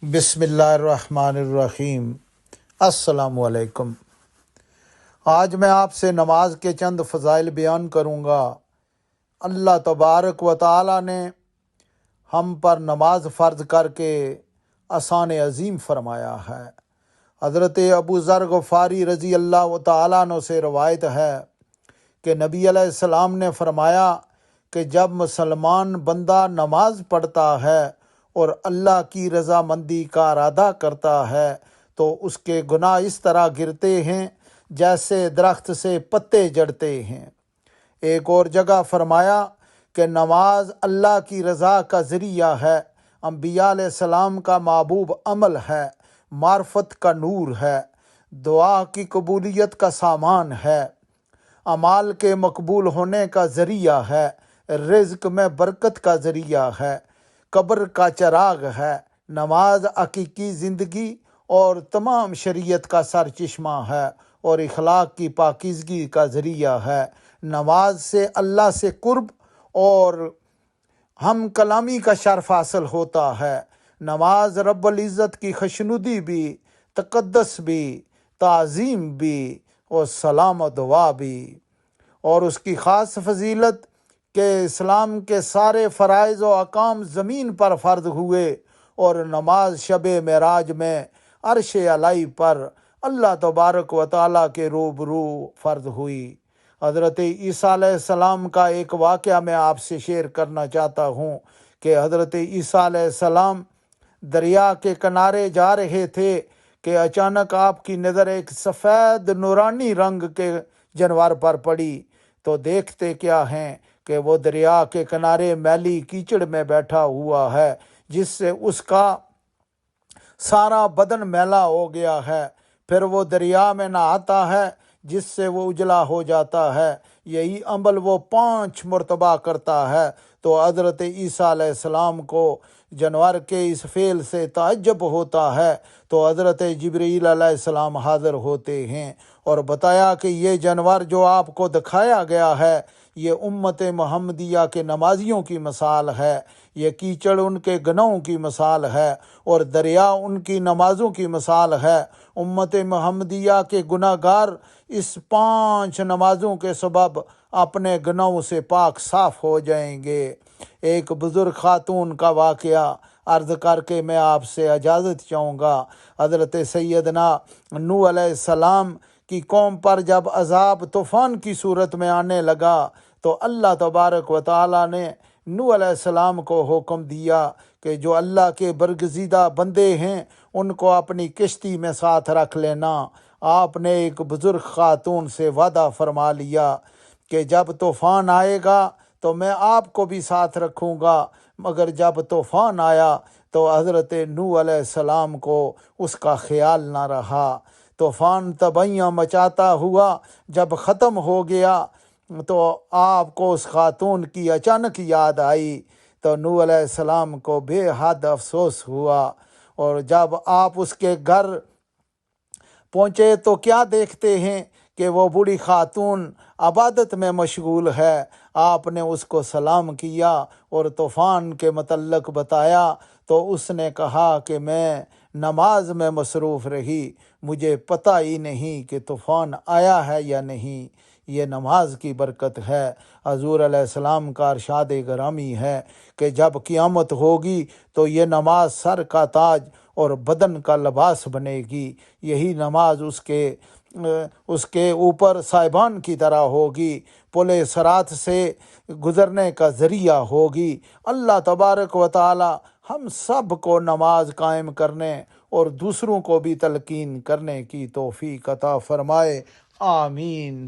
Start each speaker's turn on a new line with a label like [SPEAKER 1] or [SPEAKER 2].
[SPEAKER 1] بسم اللہ الرحمن الرحیم۔ السلام علیکم۔ آج میں آپ سے نماز کے چند فضائل بیان کروں گا۔ اللہ تبارک و تعالی نے ہم پر نماز فرض کر کے احسان عظیم فرمایا ہے۔ حضرت ابو ذر غفاری رضی اللہ تعالیٰ عنہ سے روایت ہے کہ نبی علیہ السلام نے فرمایا کہ جب مسلمان بندہ نماز پڑھتا ہے اور اللہ کی رضامندی کا ارادہ کرتا ہے تو اس کے گناہ اس طرح گرتے ہیں جیسے درخت سے پتے جڑتے ہیں۔ ایک اور جگہ فرمایا کہ نماز اللہ کی رضا کا ذریعہ ہے، انبیاء علیہ السلام کا محبوب عمل ہے، معرفت کا نور ہے، دعا کی قبولیت کا سامان ہے، اعمال کے مقبول ہونے کا ذریعہ ہے، رزق میں برکت کا ذریعہ ہے، قبر کا چراغ ہے۔ نماز حقیقی زندگی اور تمام شریعت کا سر چشمہ ہے اور اخلاق کی پاکیزگی کا ذریعہ ہے۔ نماز سے اللہ سے قرب اور ہم کلامی کا شرف حاصل ہوتا ہے۔ نماز رب العزت کی خوشنودی بھی، تقدس بھی، تعظیم بھی اور سلام و دعا بھی، اور اس کی خاص فضیلت کہ اسلام کے سارے فرائض و احکام زمین پر فرض ہوئے اور نماز شب معراج میں عرش الہی پر اللہ تبارک و تعالیٰ کے روبرو فرض ہوئی۔ حضرت عیسیٰ علیہ السلام کا ایک واقعہ میں آپ سے شیئر کرنا چاہتا ہوں کہ حضرت عیسیٰ علیہ السلام دریا کے کنارے جا رہے تھے کہ اچانک آپ کی نظر ایک سفید نورانی رنگ کے جانور پر پڑی، تو دیکھتے کیا ہیں کہ وہ دریا کے کنارے میلی کیچڑ میں بیٹھا ہوا ہے، جس سے اس کا سارا بدن میلا ہو گیا ہے۔ پھر وہ دریا میں نہاتا ہے جس سے وہ اجلا ہو جاتا ہے۔ یہی عمل وہ 5 مرتبہ کرتا ہے تو حضرت عیسیٰ علیہ السلام کو جانور کے اس فعل سے تعجب ہوتا ہے، تو حضرت جبرائیل علیہ السلام حاضر ہوتے ہیں اور بتایا کہ یہ جانور جو آپ کو دکھایا گیا ہے یہ امت محمدیہ کے نمازیوں کی مثال ہے، یہ کیچڑ ان کے گناہوں کی مثال ہے اور دریا ان کی نمازوں کی مثال ہے۔ امت محمدیہ کے گناہ گار اس 5 نمازوں کے سبب اپنے گناہوں سے پاک صاف ہو جائیں گے۔ ایک بزرگ خاتون کا واقعہ عرض کر کے میں آپ سے اجازت چاہوں گا۔ حضرت سیدنا نوح علیہ السلام کی قوم پر جب عذاب طوفان کی صورت میں آنے لگا تو اللہ تبارک و تعالیٰ نے نوح علیہ السلام کو حکم دیا کہ جو اللہ کے برگزیدہ بندے ہیں ان کو اپنی کشتی میں ساتھ رکھ لینا۔ آپ نے ایک بزرگ خاتون سے وعدہ فرما لیا کہ جب طوفان آئے گا تو میں آپ کو بھی ساتھ رکھوں گا، مگر جب طوفان آیا تو حضرت نوح علیہ السلام کو اس کا خیال نہ رہا۔ طوفان تباہیاں مچاتا ہوا جب ختم ہو گیا تو آپ کو اس خاتون کی اچانک یاد آئی تو نوح علیہ السلام کو بے حد افسوس ہوا، اور جب آپ اس کے گھر پہنچے تو کیا دیکھتے ہیں کہ وہ بوڑھی خاتون عبادت میں مشغول ہے۔ آپ نے اس کو سلام کیا اور طوفان کے متعلق بتایا تو اس نے کہا کہ میں نماز میں مصروف رہی، مجھے پتہ ہی نہیں کہ طوفان آیا ہے یا نہیں۔ یہ نماز کی برکت ہے۔ حضور علیہ السلام کا ارشاد گرامی ہے کہ جب قیامت ہوگی تو یہ نماز سر کا تاج اور بدن کا لباس بنے گی۔ یہی نماز اس کے اوپر صاحبان کی طرح ہوگی، پل صراط سے گزرنے کا ذریعہ ہوگی۔ اللہ تبارک و تعالی ہم سب کو نماز قائم کرنے اور دوسروں کو بھی تلقین کرنے کی توفیق عطا فرمائے۔ آمین۔